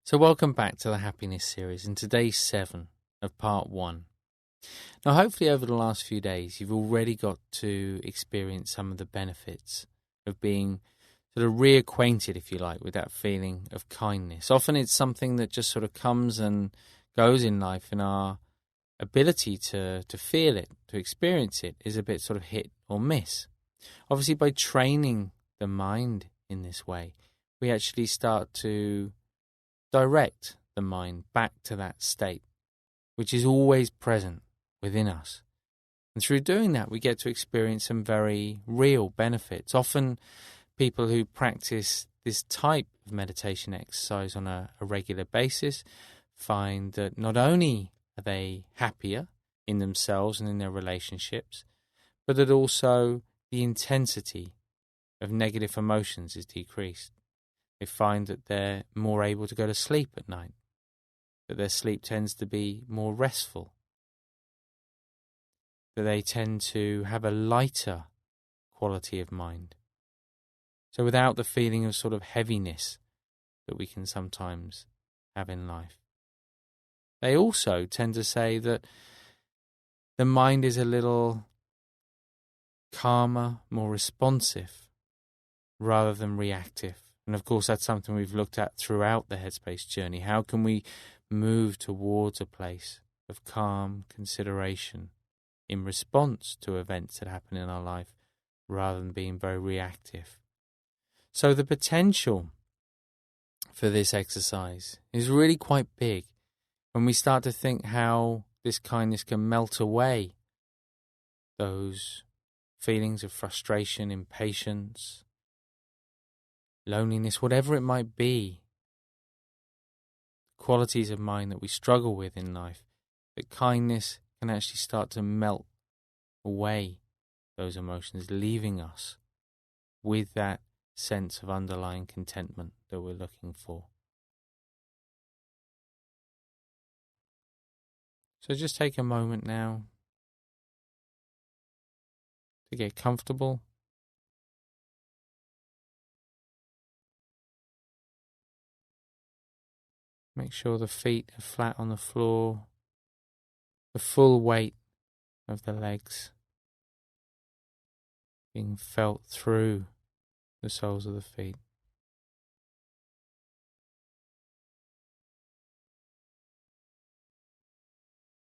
So welcome back to the Happiness Series and today's 7 of part 1. Now hopefully over the last few days you've already got to experience some of the benefits of being sort of reacquainted, if you like, with that feeling of kindness. Often it's something that just sort of comes and goes in life, and our ability to feel it, to experience it, is a bit sort of hit or miss. Obviously by training the mind in this way, we actually start to direct the mind back to that state, which is always present within us. And through doing that, we get to experience some very real benefits. Often people who practice this type of meditation exercise on a regular basis find that not only are they happier in themselves and in their relationships, but that also the intensity of negative emotions is decreased. They find that they're more able to go to sleep at night, that their sleep tends to be more restful, that they tend to have a lighter quality of mind. So without the feeling of sort of heaviness that we can sometimes have in life. They also tend to say that the mind is a little calmer, more responsive, rather than reactive. And of course, that's something we've looked at throughout the Headspace journey. How can we move towards a place of calm consideration in response to events that happen in our life, rather than being very reactive? So the potential for this exercise is really quite big when we start to think how this kindness can melt away those feelings of frustration, impatience, loneliness, whatever it might be, qualities of mind that we struggle with in life, that kindness can actually start to melt away those emotions, leaving us with that sense of underlying contentment that we're looking for. So just take a moment now to get comfortable. Make sure the feet are flat on the floor, the full weight of the legs being felt through the soles of the feet.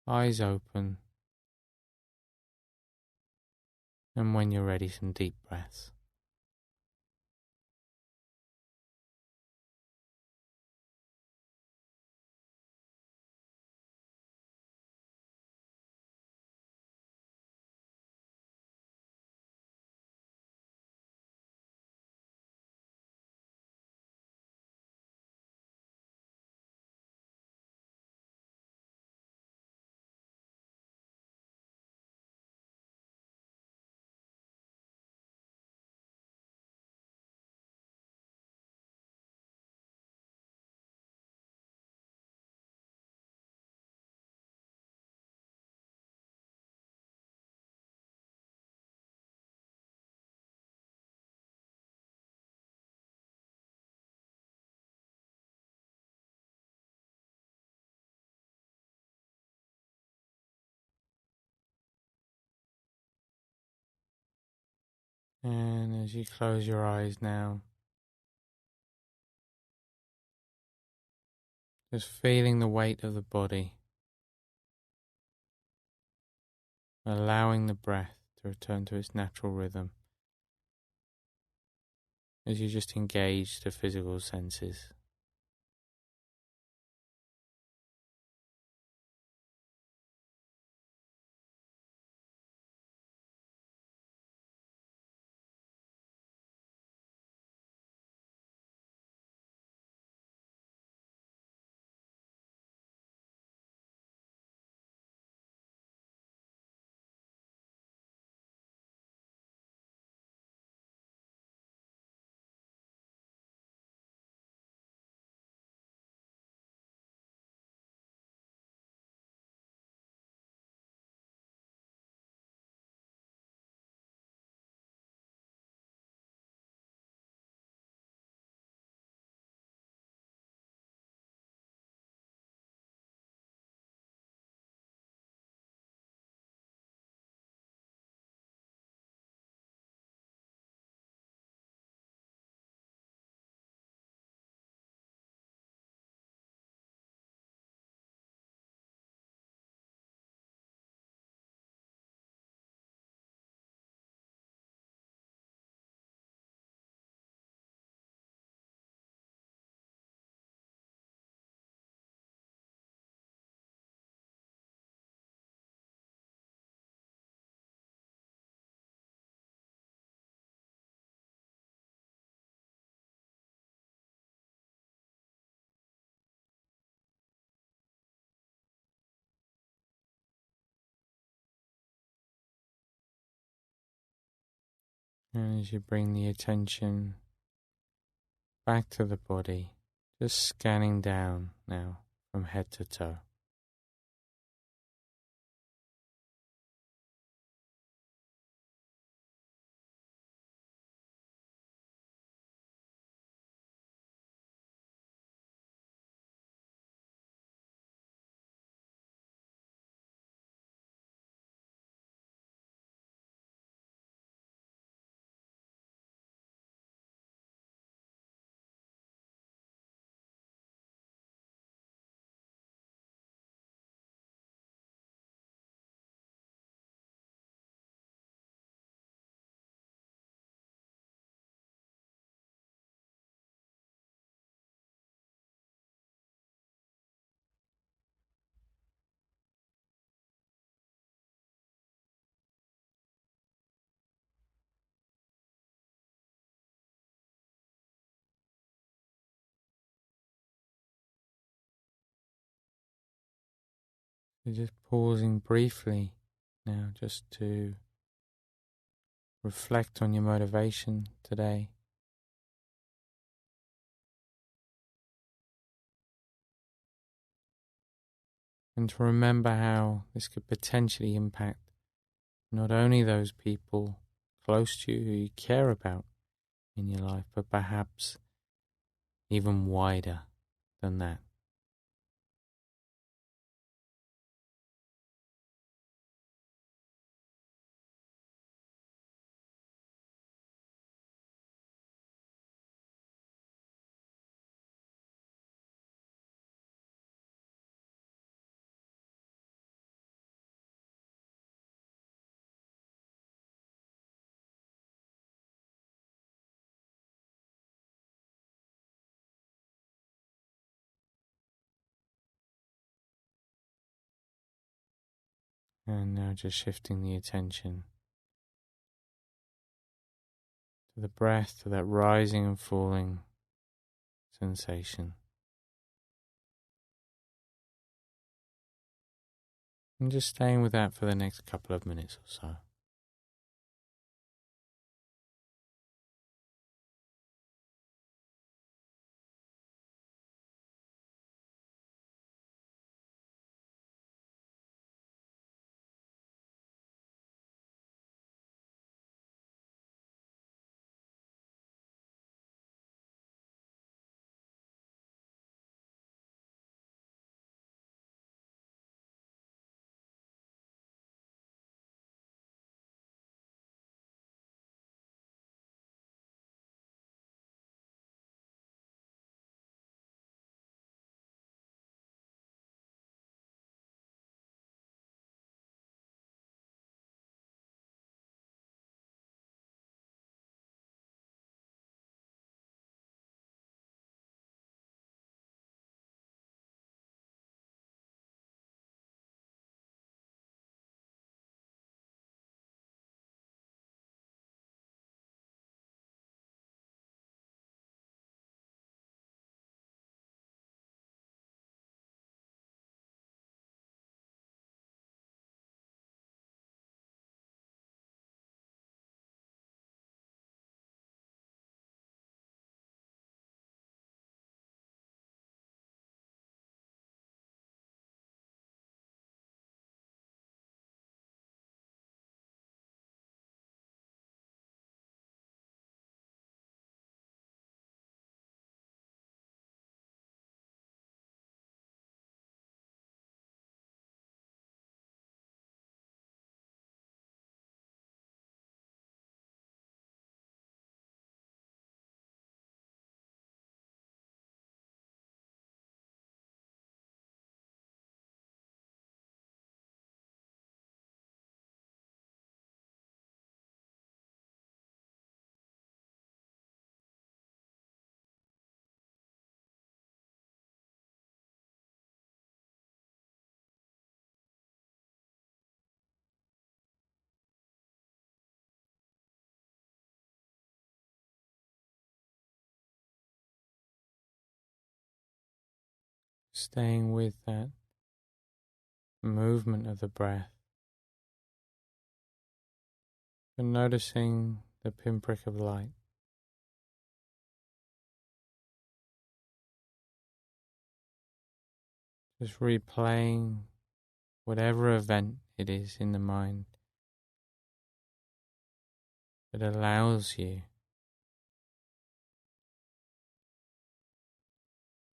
Eyes open, and when you're ready, some deep breaths. And as you close your eyes now, just feeling the weight of the body, allowing the breath to return to its natural rhythm as you just engage the physical senses. And as you bring the attention back to the body, just scanning down now from head to toe. So just pausing briefly now just to reflect on your motivation today. And to remember how this could potentially impact not only those people close to you who you care about in your life, but perhaps even wider than that. And now just shifting the attention to the breath, to that rising and falling sensation. And just staying with that for the next couple of minutes or so. Staying with that movement of the breath and noticing the pinprick of light. Just replaying whatever event it is in the mind that allows you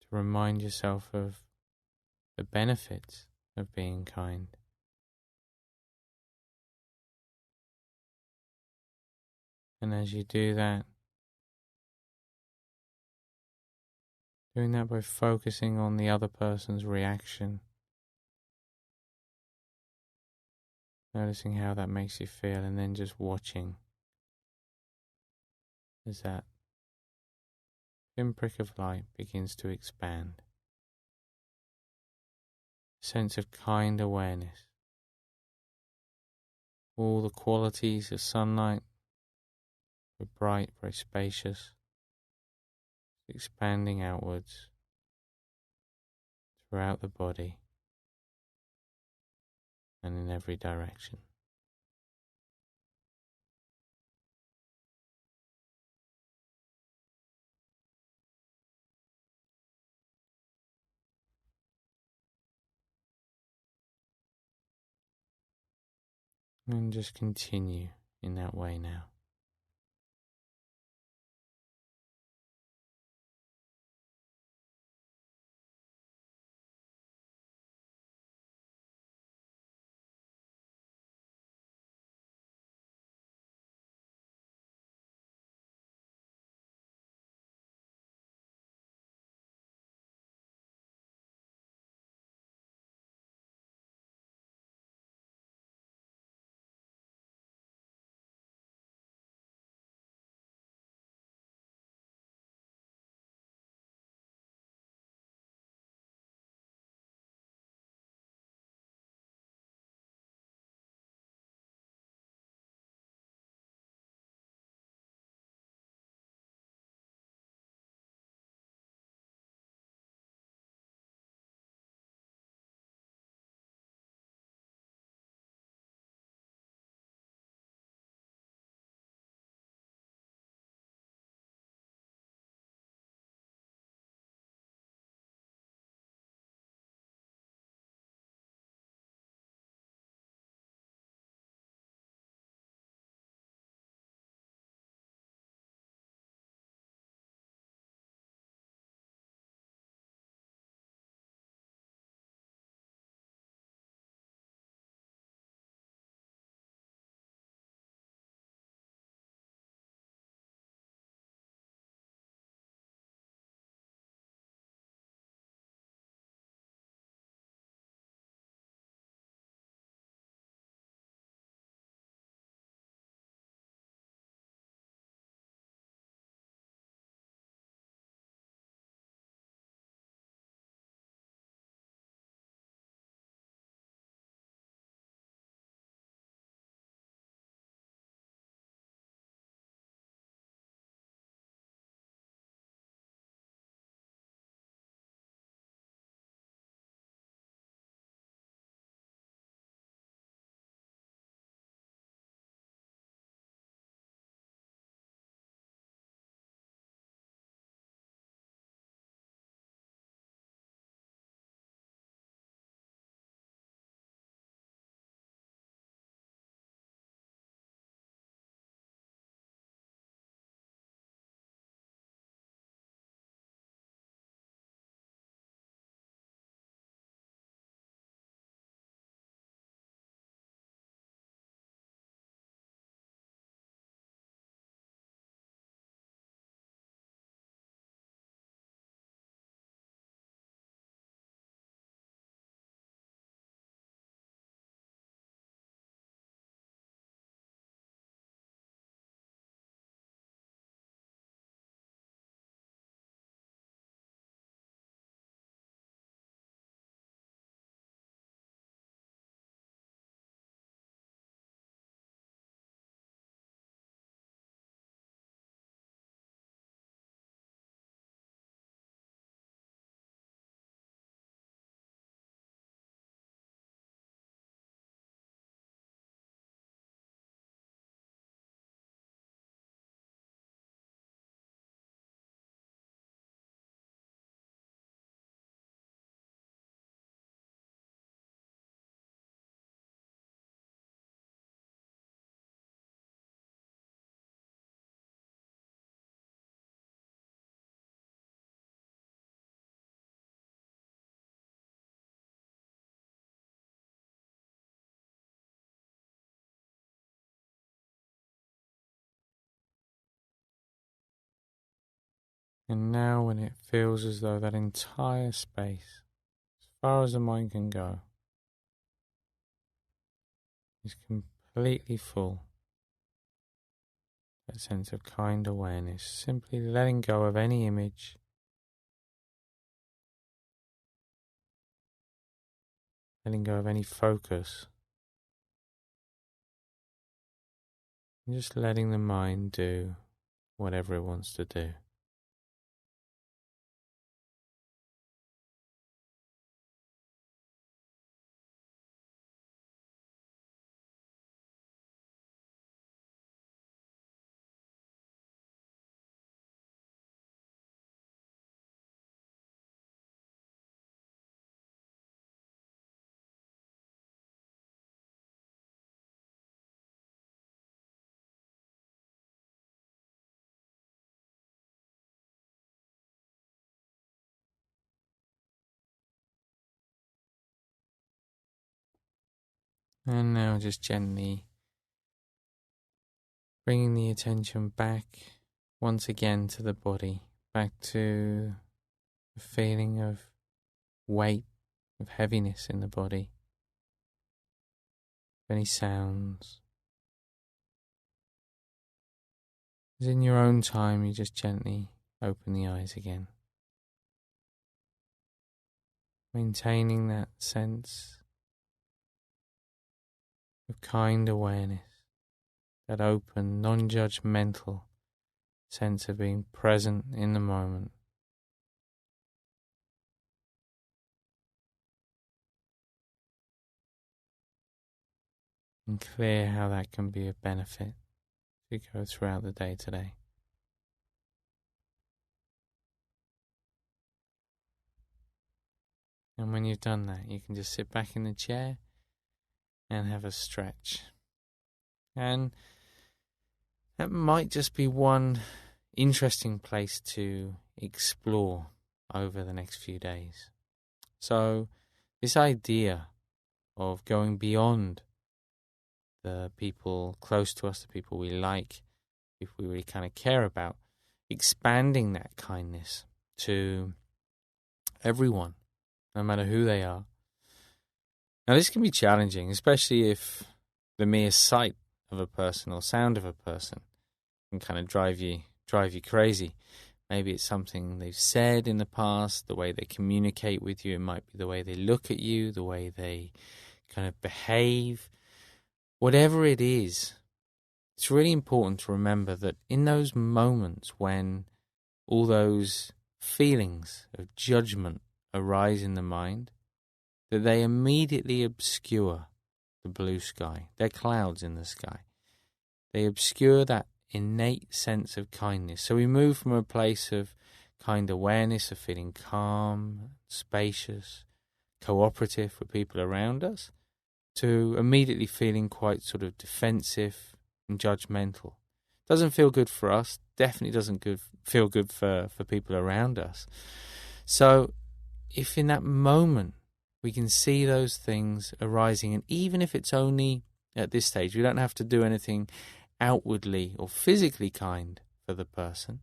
to remind yourself of the benefits of being kind. And as you do that, doing that by focusing on the other person's reaction, noticing how that makes you feel, and then just watching as that pinprick of light begins to expand. A sense of kind awareness. All the qualities of sunlight, very bright, very spacious, expanding outwards throughout the body and in every direction. And just continue in that way now. And now when it feels as though that entire space, as far as the mind can go, is completely full, that sense of kind awareness, simply letting go of any image, letting go of any focus, and just letting the mind do whatever it wants to do. And now just gently bringing the attention back once again to the body, back to the feeling of weight, of heaviness in the body, any sounds. As in your own time, you just gently open the eyes again, maintaining that sense of kind awareness, that open, non-judgmental sense of being present in the moment. And clear how that can be a benefit as you go throughout the day today. And when you've done that, you can just sit back in the chair and have a stretch. And that might just be one interesting place to explore over the next few days. So this idea of going beyond the people close to us, the people we like, people we really kind of care about, expanding that kindness to everyone, no matter who they are. Now this can be challenging, especially if the mere sight of a person or sound of a person can kind of drive you crazy. Maybe it's something they've said in the past, the way they communicate with you. It might be the way they look at you, the way they kind of behave. Whatever it is, it's really important to remember that in those moments when all those feelings of judgment arise in the mind, that they immediately obscure the blue sky. They're clouds in the sky. They obscure that innate sense of kindness. So we move from a place of kind awareness, of feeling calm, spacious, cooperative with people around us, to immediately feeling quite sort of defensive and judgmental. Doesn't feel good for us, definitely doesn't feel good for people around us. So if in that moment we can see those things arising, and even if it's only at this stage, we don't have to do anything outwardly or physically kind for the person.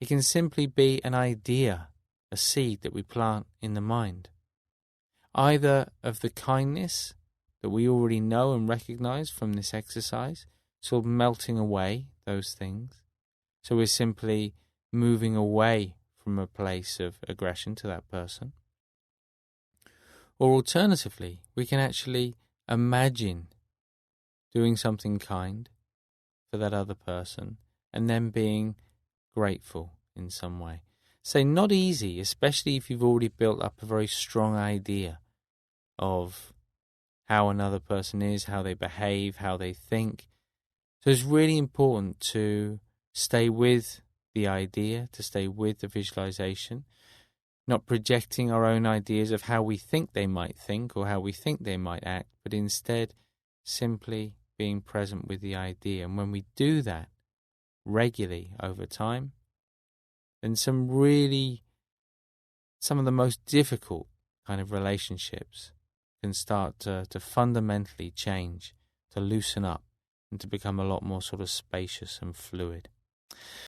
It can simply be an idea, a seed that we plant in the mind, either of the kindness that we already know and recognize from this exercise, sort of melting away those things. So we're simply moving away from a place of aggression to that person. Or alternatively, we can actually imagine doing something kind for that other person and then being grateful in some way. Say, not easy, especially if you've already built up a very strong idea of how another person is, how they behave, how they think. So it's really important to stay with the idea, to stay with the visualization, not projecting our own ideas of how we think they might think or how we think they might act, but instead simply being present with the idea. And when we do that regularly over time, then some of the most difficult kind of relationships can start to fundamentally change, to loosen up, and to become a lot more sort of spacious and fluid.